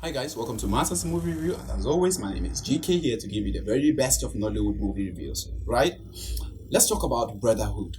Hi guys, welcome to Masters Movie Review, and as always, my name is GK here to give you the very best of Nollywood movie reviews, right? Let's talk about Brotherhood.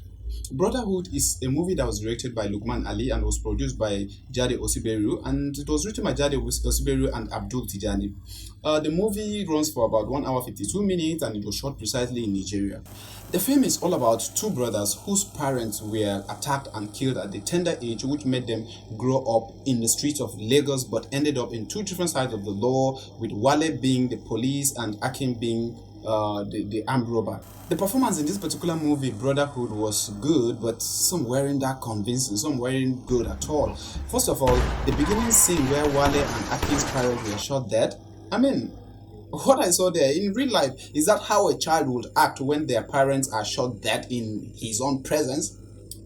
Brotherhood is a movie that was directed by Lukman Ali and was produced by Jade Osiberu, and it was written by Jade Osiberu and Abdul Tijani. The movie runs for about 1 hour 52 minutes and it was shot precisely in Nigeria. The film is all about two brothers whose parents were attacked and killed at the tender age, which made them grow up in the streets of Lagos but ended up in two different sides of the law, with Wale being the police and Akim being the armed robber. The performance in this particular movie, Brotherhood, was good, but some weren't that convincing, some weren't good at all. First of all, the beginning scene where Wale and Akim's parents were shot dead. I mean, what I saw there in real life, is that how a child would act when their parents are shot dead in his own presence?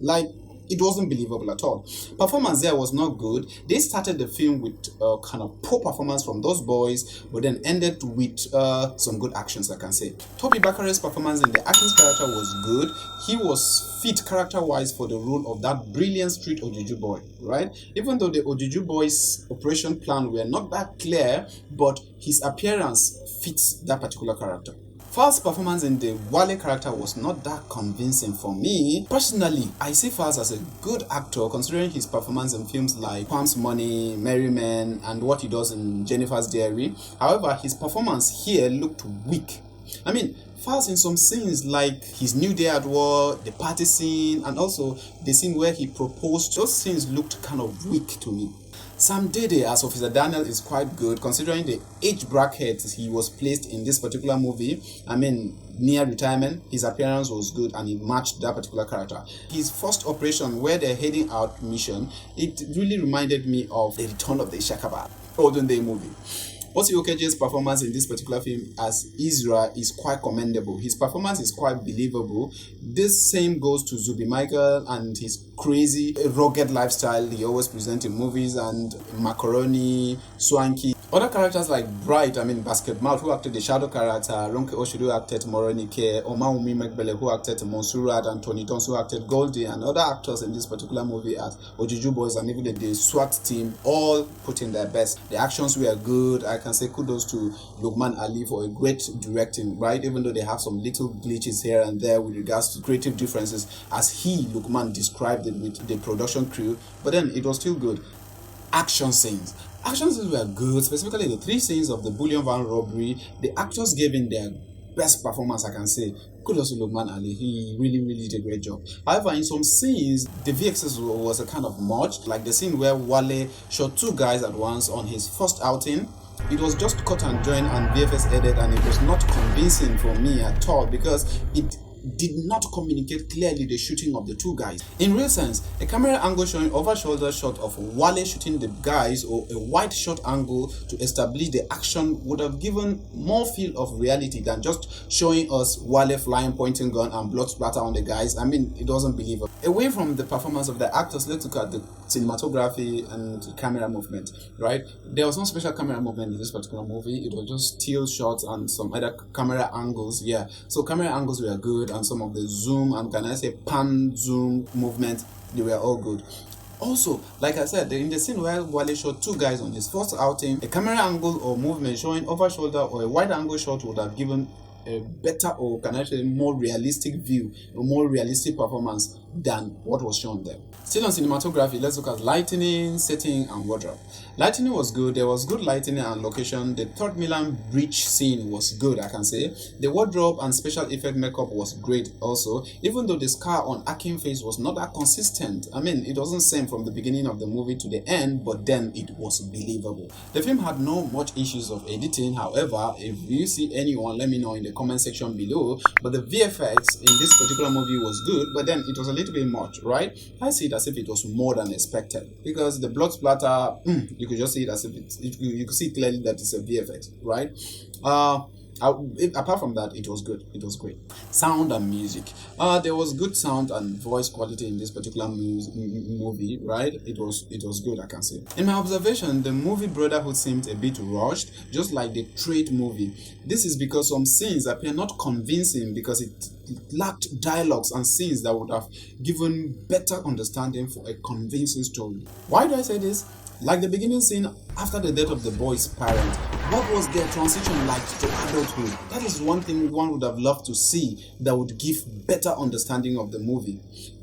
Like, it wasn't believable at all. Performance there was not good. They started the film with kind of poor performance from those boys, but then ended with some good actions, I can say. Toby Bakare's performance in the Atkins character was good. He was fit character-wise for the role of that brilliant street Ojuju boy, right? Even though the Ojuju boy's operation plan were not that clear, but his appearance fits that particular character. Fal's performance in the Wale character was not that convincing for me. Personally, I see Fals as a good actor considering his performance in films like Palms Money, Merry Men, and what he does in Jennifer's Diary. However, his performance here looked weak. I mean, Fals in some scenes like his New Day at War, the party scene, and also the scene where he proposed, those scenes looked kind of weak to me. Sam Dede as Officer Daniel is quite good considering the age bracket he was placed in this particular movie. I mean, near retirement, his appearance was good and he matched that particular character. His first operation where they're heading out mission, it really reminded me of The Return of the Shakaba, olden day movie. Osi Okeje's performance in this particular film as Israel is quite commendable. His performance is quite believable. This same goes to Zubi Michael and his crazy, rugged lifestyle he always presents in movies, and Macaroni, Swanky. Other characters like Bright, Basketmouth, who acted the Shadow character, Ronke Oshidu acted Moronike, Omaumi Mekbele, who acted Monsurat, and Tony Tons, who acted Goldie, and other actors in this particular movie as Ojuju Boys and even the SWAT team all put in their best. The actions were good. I can say kudos to Lukman Ali for a great directing, right? Even though they have some little glitches here and there with regards to creative differences, as Lukman, described it with the production crew, but then it was still good. Action scenes were good, specifically the three scenes of the bullion van robbery. The actors gave in their best performance, I can say. Kudos to Lukman Ali, he really did a great job. However, in some scenes, the VXS was a kind of much, like the scene where Wale shot two guys at once on his first outing. It was just cut and join and VFS edit, and it was not convincing for me at all because it did not communicate clearly the shooting of the two guys. In real sense, a camera angle showing over-shoulder shot of Wale shooting the guys, or a wide shot angle to establish the action, would have given more feel of reality than just showing us Wale flying, pointing gun, and blood splatter on the guys. I mean, it wasn't believable. Away from the performance of the actors, let's look at the cinematography and camera movement, right? There was no special camera movement in this particular movie. It was just still shots and some other camera angles. Yeah, so camera angles were good, and some of the zoom and can I say pan zoom movement, they were all good. Also, like I said, in the scene where Wale shot two guys on his first outing, a camera angle or movement showing over shoulder or a wide angle shot would have given a better, or can I say more realistic view, a more realistic performance than what was shown there. Still on cinematography, let's look at lighting, setting, and wardrobe. Lighting was good. There was good lighting and location. The Third Milan Bridge scene was good, I can say. The wardrobe and special effect makeup was great also, even though the scar on Akin's face was not that consistent. I mean, it wasn't same from the beginning of the movie to the end, but then it was believable. The film had no much issues of editing. However, if you see anyone, let me know in the comment section below. But the VFX in this particular movie was good, but then it was a little bit much, right? I see it as if it was more than expected, because the blood splatter, you could just see it as if you could see clearly that it's a VFX, right? Apart from that, it was good. It was great. Sound and music. There was good sound and voice quality in this particular movie, right? It was good, I can say. In my observation, the movie Brotherhood seemed a bit rushed, just like the Trade movie. This is because some scenes appear not convincing because it lacked dialogues and scenes that would have given better understanding for a convincing story. Why do I say this? Like the beginning scene after the death of the boy's parent, what was their transition like to adulthood? That is one thing one would have loved to see that would give better understanding of the movie.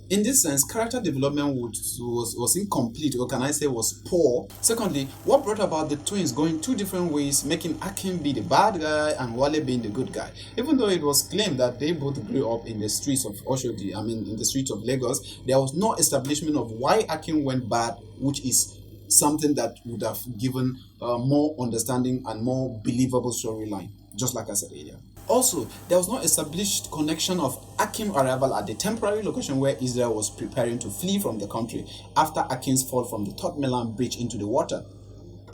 In this sense, character development was incomplete, or can I say was poor. Secondly, what brought about the twins going two different ways, making Akin be the bad guy and Wale being the good guy? Even though it was claimed that they both grew up in the streets of Oshodi, in the streets of Lagos, there was no establishment of why Akin went bad, which is something that would have given more understanding and more believable storyline, just like I said earlier. Also, there was no established connection of Akin's arrival at the temporary location where Israel was preparing to flee from the country after Akin's fall from the Third Mainland Bridge into the water.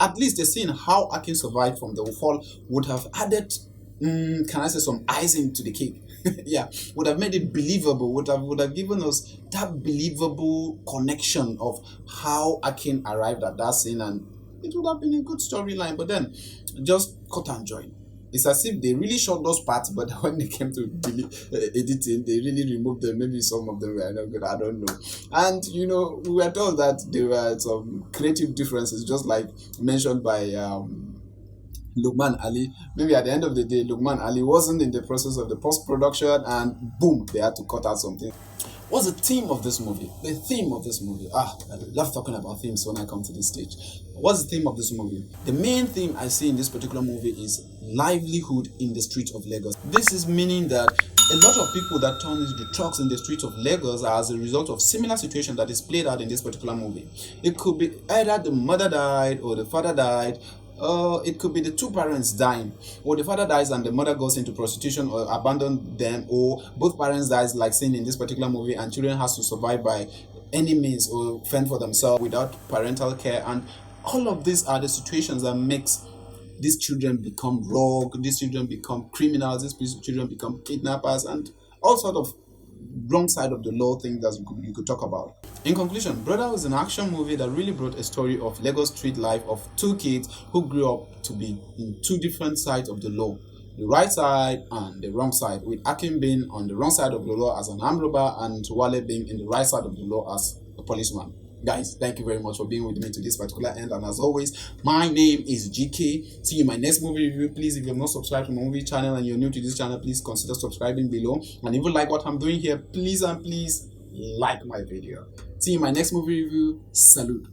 At least the scene how Akin survived from the fall would have added, can I say, some icing to the cake. Yeah, would have made it believable, would have given us that believable connection of how Akin arrived at that scene, and it would have been a good storyline. But then, just cut and join. It's as if they really shot those parts, but when they came to editing, they really removed them. Maybe some of them were not good, I don't know. And we were told that there were some creative differences, just like mentioned by Lukman Ali. Maybe at the end of the day, Lukman Ali wasn't in the process of the post-production, and boom, they had to cut out something. What's the theme of this movie? The theme of this movie. I love talking about themes when I come to this stage. What's the theme of this movie? The main theme I see in this particular movie is livelihood in the streets of Lagos. This is meaning that a lot of people that turn into the trucks in the streets of Lagos are as a result of similar situation that is played out in this particular movie. It could be either the mother died or the father died. It could be the two parents dying, or the father dies and the mother goes into prostitution or abandon them, or both parents dies, like seen in this particular movie, and children has to survive by any means or fend for themselves without parental care. And all of these are the situations that makes these children become rogue, these children become criminals, these children become kidnappers, and all sort of wrong side of the law thing that you could talk about. In conclusion, Brotherhood is an action movie that really brought a story of Lagos street life of two kids who grew up to be in two different sides of the law, the right side and the wrong side, with Akin being on the wrong side of the law as an armed robber and Wale being in the right side of the law as a policeman. Guys, thank you very much for being with me to this particular end, and as always, my name is GK. See you in my next movie review. Please, if you have not subscribed to my movie channel and you're new to this channel, please consider subscribing below. And if you like what I'm doing here, please and please like my video. See you in my next movie review. Salute.